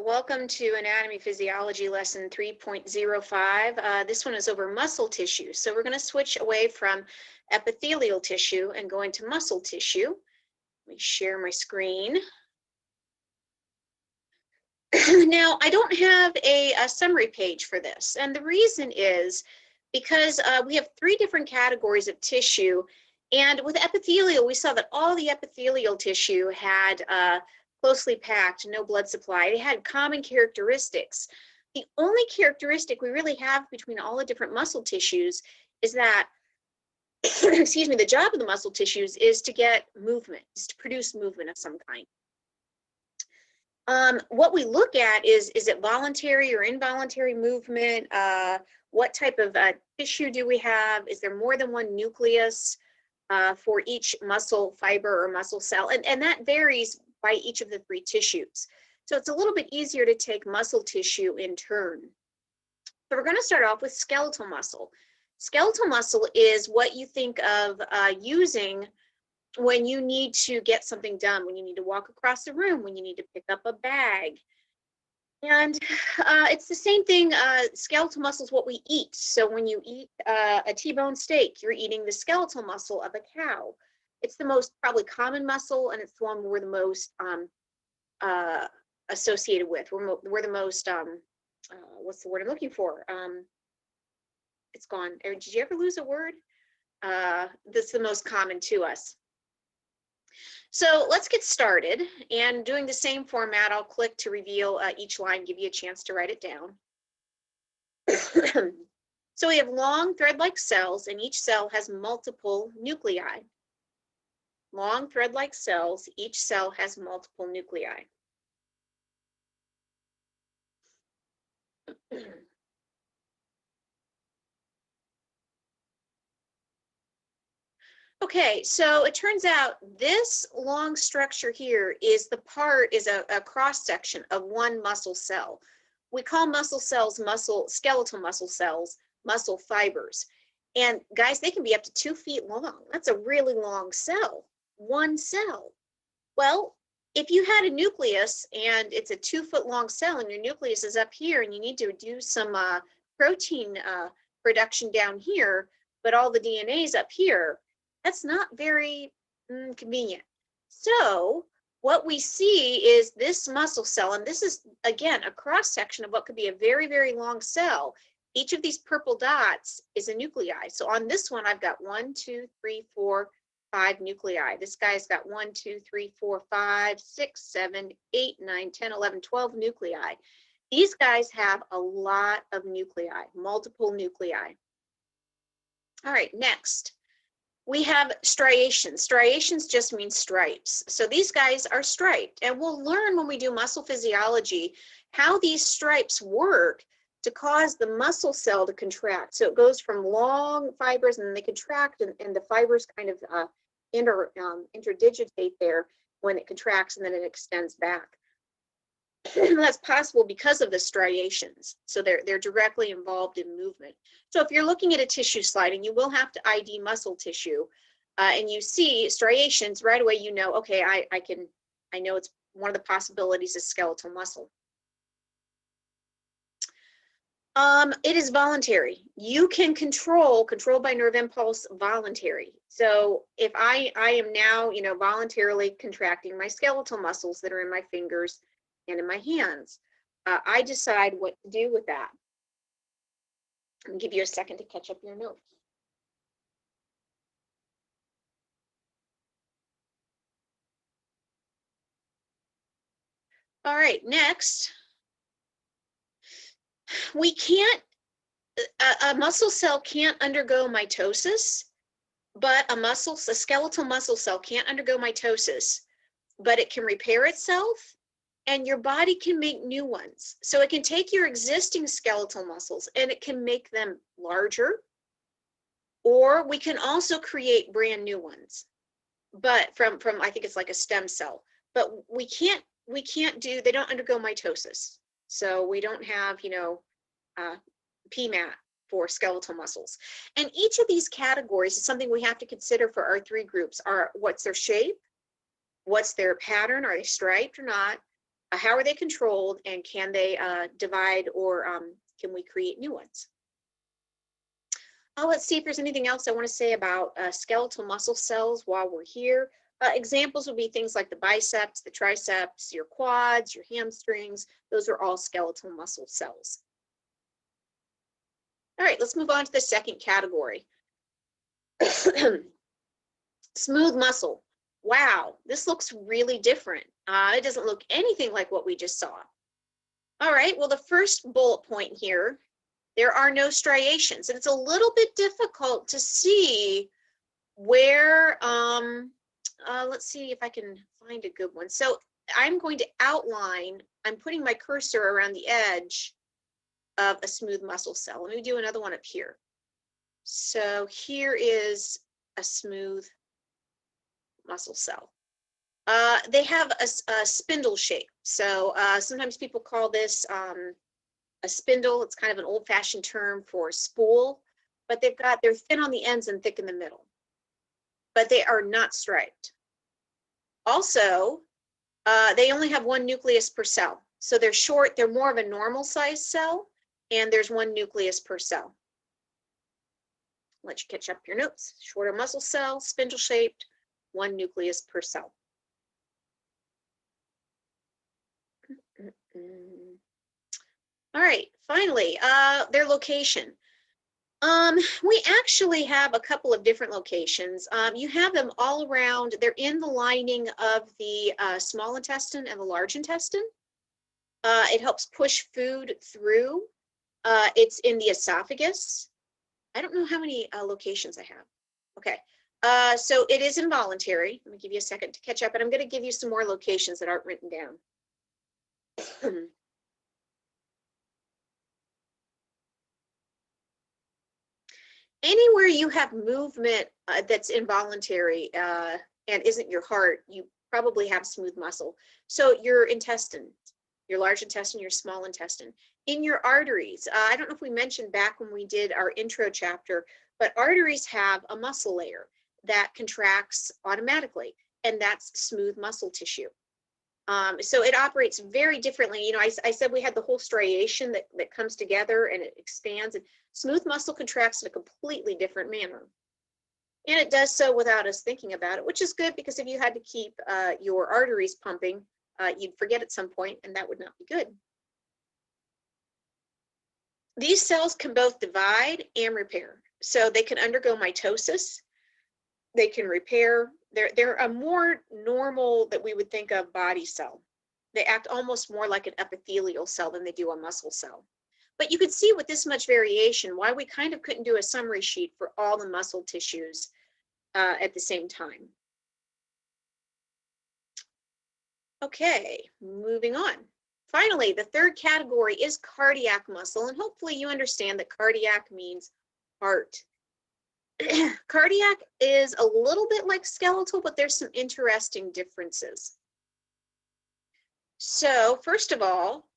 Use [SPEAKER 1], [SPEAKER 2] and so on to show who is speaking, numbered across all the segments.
[SPEAKER 1] Welcome to Anatomy Physiology lesson 3.05. This one is over muscle tissue. So we're going to switch away from epithelial tissue and go into muscle tissue. Let me share my screen. Now, I don't have a summary page for this, and the reason is because we have three different categories of tissue, and with epithelial, we saw that all the epithelial tissue had closely packed, no blood supply. It had common characteristics. The only characteristic we really have between all the different muscle tissues is that, excuse me, the job of the muscle tissues is to get movement, is to produce movement of some kind. What we look at is it voluntary or involuntary movement? What type of tissue do we have? Is there more than one nucleus for each muscle fiber or muscle cell? And that varies by each of the three tissues. So it's a little bit easier to take muscle tissue in turn. So we're going to start off with skeletal muscle. Skeletal muscle is what you think of using when you need to get something done, when you need to walk across the room, when you need to pick up a bag. And it's the same thing, skeletal muscle is what we eat. So when you eat a T-bone steak, you're eating the skeletal muscle of a cow. It's the most probably common muscle, and it's the one we're the most associated with. We're the most, what's the word I'm looking for? It's gone. Did you ever lose a word? That's the most common to us. So let's get started, and doing the same format, I'll click to reveal each line, give you a chance to write it down. So we have long thread-like cells, and each cell has multiple nuclei. Long thread-like cells, each cell has multiple nuclei. Okay, so it turns out this long structure here is a cross section of one muscle cell. We call muscle cells skeletal muscle cells, muscle fibers. And guys, they can be up to 2 feet long. That's a really long cell, one cell. Well, if you had a nucleus and it's a 2 foot long cell and your nucleus is up here and you need to do some protein production down here, but all the DNA is up here, that's not very convenient. So what we see is this muscle cell, and this is, again, a cross section of what could be a very, very long cell. Each of these purple dots is a nuclei. So on this one, I've got 1, 2, 3, 4, 5 nuclei. This guy's got 1, 2, 3, 4, 5, 6, 7, 8, 9, 10, 11, 12 nuclei. These guys have a lot of nuclei, multiple nuclei. All right, next. We have striations. Striations just mean stripes. So these guys are striped, and we'll learn when we do muscle physiology how these stripes work to cause the muscle cell to contract. So it goes from long fibers and they contract, and the fibers kind of interdigitate there when it contracts, and then it extends back. That's possible because of the striations. So they're directly involved in movement. So if you're looking at a tissue slide, and you will have to ID muscle tissue, and you see striations, right away you know, okay, I know it's one of the possibilities is skeletal muscle. It is voluntary. You can control by nerve impulse, voluntary. So if I am now, voluntarily contracting my skeletal muscles that are in my fingers and in my hands, I decide what to do with that. I'll give you a second to catch up your notes. All right, next. We can't, a muscle cell can't undergo mitosis, but a skeletal muscle cell can't undergo mitosis, but it can repair itself, and your body can make new ones. So it can take your existing skeletal muscles and it can make them larger, or we can also create brand new ones, but from I think it's like a stem cell, but we can't do, they don't undergo mitosis. So we don't have, PMAT for skeletal muscles. And each of these categories is something we have to consider for our three groups. What's their shape? What's their pattern? Are they striped or not? How are they controlled, and can they divide, or can we create new ones? Let's see if there's anything else I want to say about skeletal muscle cells while we're here. Examples would be things like the biceps, the triceps, your quads, your hamstrings. Those are all skeletal muscle cells. All right, let's move on to the second category. Smooth muscle. Wow, this looks really different. It doesn't look anything like what we just saw. All right, well, the first bullet point here, there are no striations, and it's a little bit difficult to see where, let's see if I can find a good one. So I'm going to outline, I'm putting my cursor around the edge of a smooth muscle cell. Let me do another one up here. So here is a smooth muscle cell. They have a spindle shape. So sometimes people call this a spindle. It's kind of an old-fashioned term for a spool, but they're thin on the ends and thick in the middle, but they are not striped. Also, they only have one nucleus per cell. So they're short, they're more of a normal size cell, and there's one nucleus per cell. Let you catch up your notes. Shorter muscle cell, spindle shaped, one nucleus per cell. All right, finally, their location. We actually have a couple of different locations. You have them all around. They're in the lining of the small intestine and the large intestine. It helps push food through. It's in the esophagus. I don't know how many locations I have. Okay, so it is involuntary. Let me give you a second to catch up, and I'm going to give you some more locations that aren't written down. Anywhere you have movement that's involuntary and isn't your heart, you probably have smooth muscle. So your intestine, your large intestine, your small intestine. In your arteries, I don't know if we mentioned back when we did our intro chapter, but arteries have a muscle layer that contracts automatically, and that's smooth muscle tissue. So it operates very differently. You know, I said we had the whole striation that comes together and it expands, and smooth muscle contracts in a completely different manner. And it does so without us thinking about it, which is good, because if you had to keep your arteries pumping, you'd forget at some point, and that would not be good. These cells can both divide and repair. So they can undergo mitosis, they can repair. They're a more normal, that we would think of, body cell. They act almost more like an epithelial cell than they do a muscle cell. But you could see with this much variation why we kind of couldn't do a summary sheet for all the muscle tissues at the same time. Okay, moving on. Finally, the third category is cardiac muscle, and hopefully you understand that cardiac means heart. Cardiac is a little bit like skeletal, but there's some interesting differences. So first of all,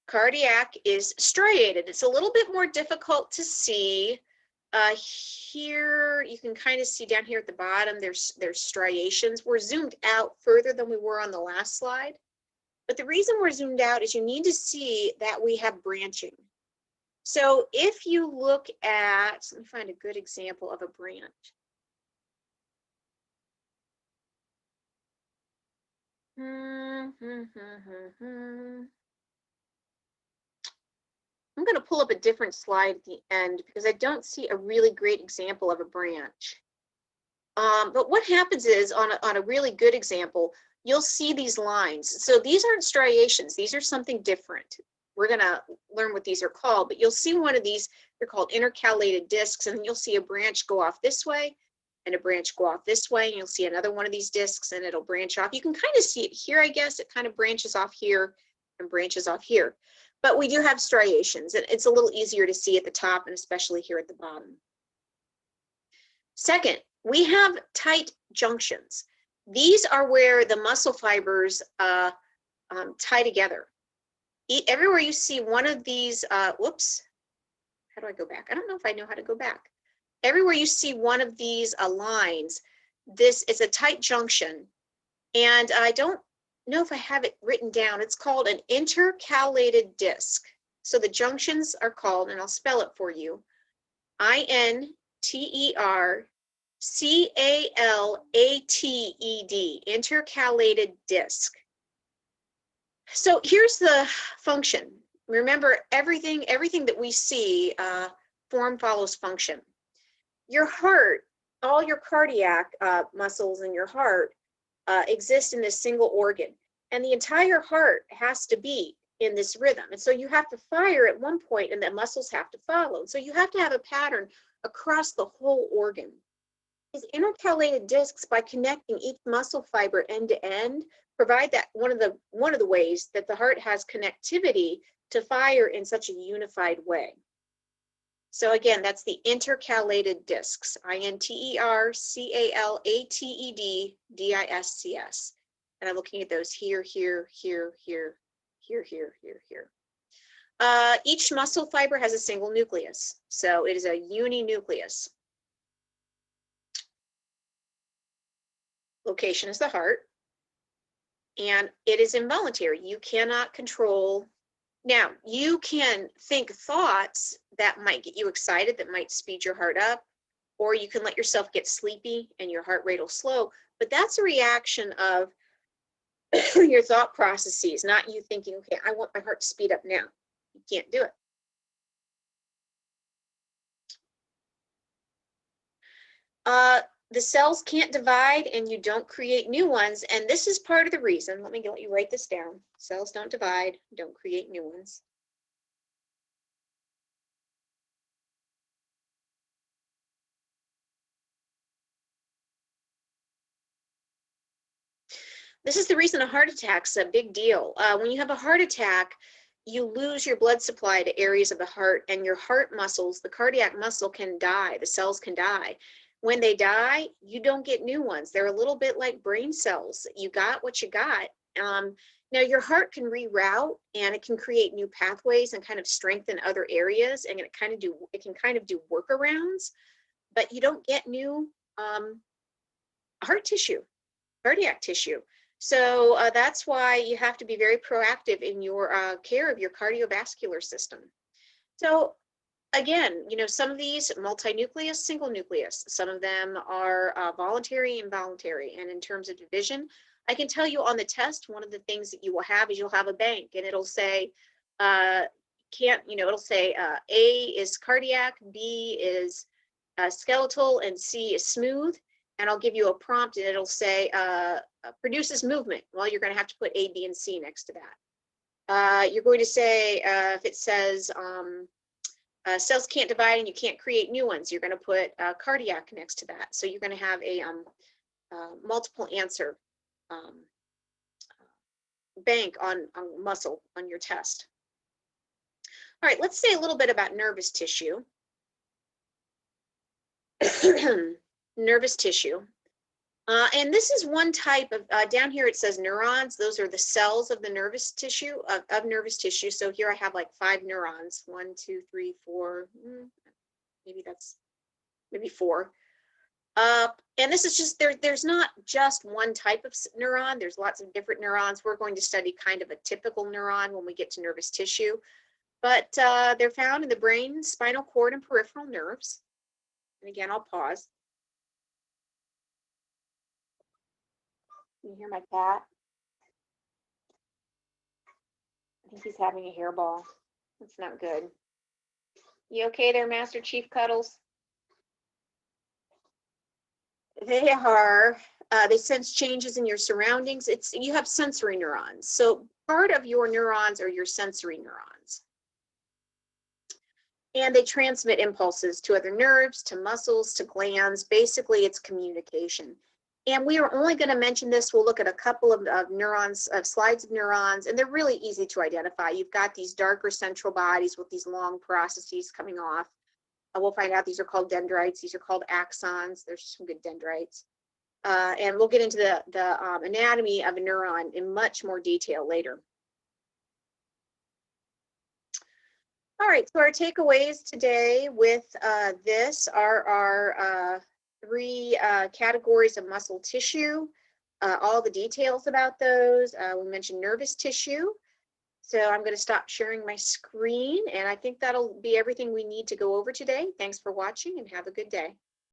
[SPEAKER 1] cardiac is striated. It's a little bit more difficult to see. Here, you can kind of see down here at the bottom, there's striations. We're zoomed out further than we were on the last slide. But the reason we're zoomed out is you need to see that we have branching. So if you look at, let me find a good example of a branch. I'm going to pull up a different slide at the end because I don't see a really great example of a branch. But what happens is on a really good example, you'll see these lines. So these aren't striations. These are something different. We're going to learn what these are called, but you'll see one of these, they're called intercalated discs, and then you'll see a branch go off this way and a branch go off this way, and you'll see another one of these discs and it'll branch off. You can kind of see it here, I guess. It kind of branches off here and branches off here. But we do have striations, and it's a little easier to see at the top and especially here at the bottom. Second, we have tight junctions. These are where the muscle fibers tie together. Everywhere you see one of these, whoops, how do I go back? I don't know if I know how to go back. Everywhere you see one of these lines, this is a tight junction. And I don't know if I have it written down. It's called an intercalated disc. So the junctions are called, and I'll spell it for you, intercalated, intercalated disc. So here's the function. Remember, everything that we see, form follows function. Your heart, all your cardiac muscles in your heart exist in this single organ, and the entire heart has to beat in this rhythm. And so you have to fire at one point, and the muscles have to follow. So you have to have a pattern across the whole organ. These intercalated discs, by connecting each muscle fiber end to end, provide that one of the ways that the heart has connectivity to fire in such a unified way. So again, that's the intercalated discs, intercalated-discs. And I'm looking at those here, here, here, here, here, here, here, here. Each muscle fiber has a single nucleus, so it is a uninucleus. Location is the heart, and it is involuntary. You cannot control. Now, you can think thoughts that might get you excited, that might speed your heart up, or you can let yourself get sleepy and your heart rate will slow, but that's a reaction of your thought processes, not you thinking, okay, I want my heart to speed up now. You can't do it. The cells can't divide, and you don't create new ones, and this is part of the reason. Let you write this down. Cells don't divide, don't create new ones. This is the reason a heart attack's a big deal. When you have a heart attack, you lose your blood supply to areas of the heart, and your heart muscles, the cardiac muscle, can die. The cells can die. When they die, you don't get new ones. They're a little bit like brain cells. You got what you got. Now your heart can reroute, and it can create new pathways and kind of strengthen other areas, and it can kind of do workarounds, but you don't get new heart tissue, cardiac tissue. So that's why you have to be very proactive in your care of your cardiovascular system. So again, some of these multinucleus, single nucleus, some of them are voluntary, involuntary. And in terms of division, I can tell you on the test, one of the things that you will have is you'll have a bank, and it'll say, it'll say A is cardiac, B is skeletal, and C is smooth. And I'll give you a prompt, and it'll say produces movement. Well, you're going to have to put A, B, and C next to that. You're going to say, if it says cells can't divide and you can't create new ones, you're going to put cardiac next to that. So you're going to have a multiple answer bank on muscle on your test. All right, let's say a little bit about nervous tissue. Nervous tissue. And this is one type of, down here it says neurons. Those are the cells of the nervous tissue, of nervous tissue. So here I have like 5 neurons, 1, 2, 3, 4, maybe 4. And this is just, there's not just one type of neuron. There's lots of different neurons. We're going to study kind of a typical neuron when we get to nervous tissue. But they're found in the brain, spinal cord, and peripheral nerves. And again, I'll pause. Can you hear my cat? I think he's having a hairball. That's not good. You okay there, Master Chief Cuddles? They are, they sense changes in your surroundings. You have sensory neurons. So part of your neurons are your sensory neurons. And they transmit impulses to other nerves, to muscles, to glands. Basically, it's communication. And we are only going to mention this. We'll look at a couple of neurons, slides of neurons, and they're really easy to identify. You've got these darker central bodies with these long processes coming off. We'll find out these are called dendrites. These are called axons. There's some good dendrites. And we'll get into the anatomy of a neuron in much more detail later. All right, so our takeaways today with this are our 3 categories of muscle tissue. all the details about those. We mentioned nervous tissue. So I'm going to stop sharing my screen, and I think that'll be everything we need to go over today. Thanks for watching and have a good day.